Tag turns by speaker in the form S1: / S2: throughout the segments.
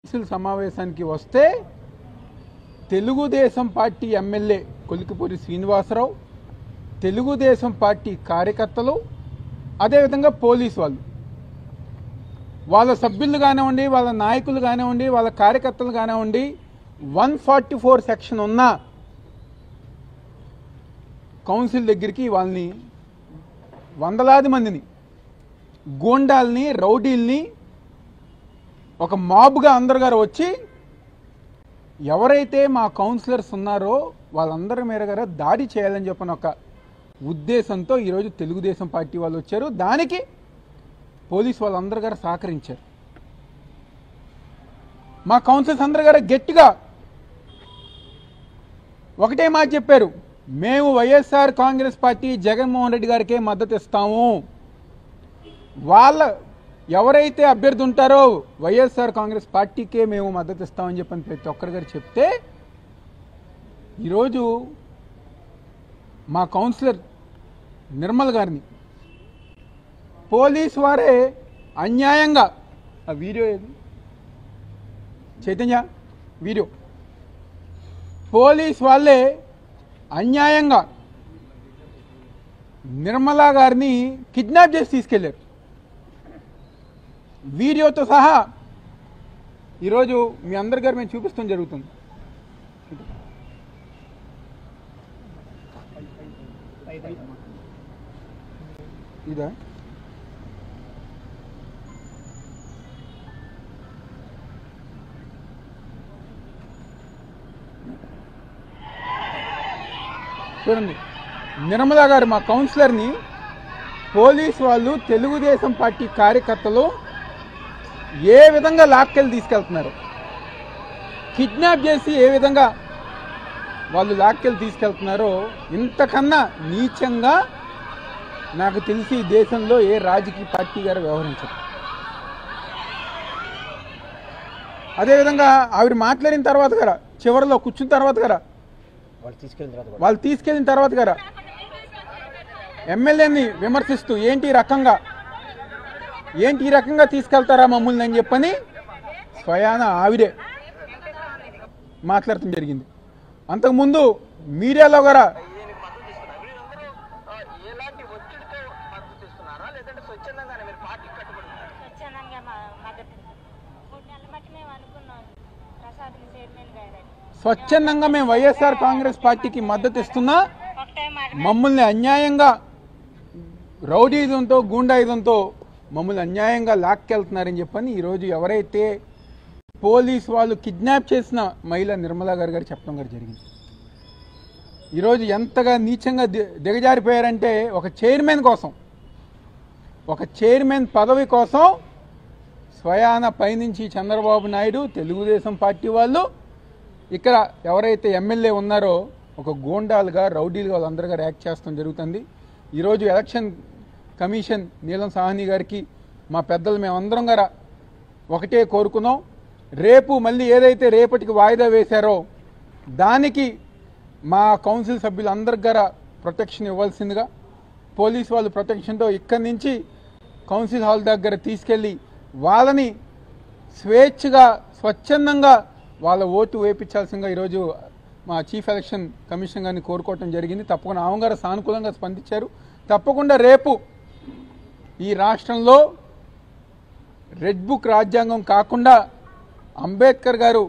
S1: Council సమావేశానికి వస్తే Telugu Desam party MLA Kolikapudi Srinivasa Rao, Telugu Desam party కార్యకర్తలు, అదేవిధంగా పోలీసు వాళ్ళ సభ్యులు కానివ్వండి, వాళ్ళ నాయకులు కానివ్వండి, వాళ్ళ కార్యకర్తలు కానివ్వండి, 144 సెక్షన్ ఉన్న కౌన్సిల్ దగ్గరికి వాళ్ళని వందలాది మందిని, గూండాల్ని, రౌడీల్ని ఒక మాబ్గా అందరు గారు వచ్చి ఎవరైతే మా కౌన్సిలర్స్ ఉన్నారో వాళ్ళందరి మీద దాడి చేయాలని చెప్పిన ఒక ఉద్దేశంతో ఈరోజు తెలుగుదేశం పార్టీ వాళ్ళు వచ్చారు. దానికి పోలీసు వాళ్ళందరూ గారు సహకరించారు. మా కౌన్సిలర్స్ అందరు గారు గట్టిగా ఒకటే మాట చెప్పారు, మేము వైఎస్ఆర్ కాంగ్రెస్ పార్టీ జగన్మోహన్ రెడ్డి గారికే మద్దతు ఇస్తాము. వాళ్ళ ఎవరైతే అభ్యర్థి ఉంటారో వైఎస్ఆర్ కాంగ్రెస్ పార్టీకే మేము మద్దతు ఇస్తామని చెప్పని ప్రతి ఒక్కరి గారు చెప్తే ఈరోజు మా కౌన్సిలర్ నిర్మల్ గారిని పోలీసు వారే అన్యాయంగా, ఆ వీడియో ఏది చైతన్య వీడియో, పోలీసు వాళ్ళే అన్యాయంగా నిర్మలా గారిని కిడ్నాప్ చేసి తీసుకెళ్లారు. వీడియోతో సహా ఈరోజు మీ అందరి గారు మేము చూపిస్తాం జరుగుతుంది. ఇదా చూడండి, నిర్మలా గారు మా కౌన్సిలర్ని పోలీసు వాళ్ళు, తెలుగుదేశం పార్టీ కార్యకర్తలు ఏ విధంగా లాక్కెళ్ళి తీసుకెళ్తున్నారు, కిడ్నాప్ చేసి ఏ విధంగా వాళ్ళు లాక్కెళ్ళి తీసుకెళ్తున్నారో ఇంతకన్నా నీచంగా నాకు తెలిసి దేశంలో ఏ రాజకీయ పార్టీ గారు వ్యవహరించరు. అదేవిధంగా ఆవిడ మాట్లాడిన తర్వాత కదా, చివరిలో కూర్చున్న తర్వాత కదా, వాళ్ళు తీసుకెళ్ళిన తర్వాత కదా ఎమ్మెల్యేని విమర్శిస్తూ ఏంటి ఈ రకంగా తీసుకెళ్తారా మమ్మల్ని అని చెప్పని స్వయాన ఆవిడే మాట్లాడటం జరిగింది. అంతకుముందు మీడియాలో కూడా స్వచ్ఛందంగా మేము వైఎస్ఆర్ కాంగ్రెస్ పార్టీకి మద్దతు ఇస్తున్నా, మమ్మల్ని అన్యాయంగా రౌడీజంతో, గూండాయుధంతో మమ్మల్ని అన్యాయంగా లాక్కెళ్తున్నారని చెప్పని ఈరోజు ఎవరైతే పోలీసు వాళ్ళు కిడ్నాప్ చేసిన మహిళ నిర్మలా గారు చెప్పడం గారు జరిగింది. ఈరోజు ఎంతగా నీచంగా దిగజారిపోయారంటే ఒక చైర్మన్ పదవి కోసం స్వయాన పైనుంచి చంద్రబాబు నాయుడు, తెలుగుదేశం పార్టీ వాళ్ళు, ఇక్కడ ఎవరైతే ఎమ్మెల్యే ఉన్నారో ఒక గూండాలుగా, రౌడీలుగా వాళ్ళందరిగా యాక్ట్ చేస్తాం జరుగుతుంది. ఈరోజు ఎలక్షన్ కమిషన్ నీలం సాహ్ని గారికి మా పెద్దలు మేమందరం గారా ఒకటే కోరుకున్నాం, రేపు మళ్ళీ ఏదైతే రేపటికి వాయిదా వేశారో దానికి మా కౌన్సిల్ సభ్యులందరి గారా ప్రొటెక్షన్ ఇవ్వాల్సిందిగా, పోలీసు వాళ్ళు ప్రొటెక్షన్తో ఇక్కడి నుంచి కౌన్సిల్ హాల్ దగ్గర తీసుకెళ్ళి వాళ్ళని స్వేచ్ఛగా, స్వచ్ఛందంగా వాళ్ళ ఓటు వేయించాల్సిందిగా ఈరోజు మా చీఫ్ ఎలక్షన్ కమిషన్ గారిని కోరుకోవటం జరిగింది. తప్పకుండా ఆమె గారు సానుకూలంగా స్పందించారు. తప్పకుండా రేపు ఈ రాష్ట్రంలో రెడ్ బుక్ రాజ్యాంగం కాకుండా అంబేద్కర్ గారు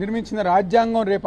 S1: నిర్మించిన రాజ్యాంగం రేపు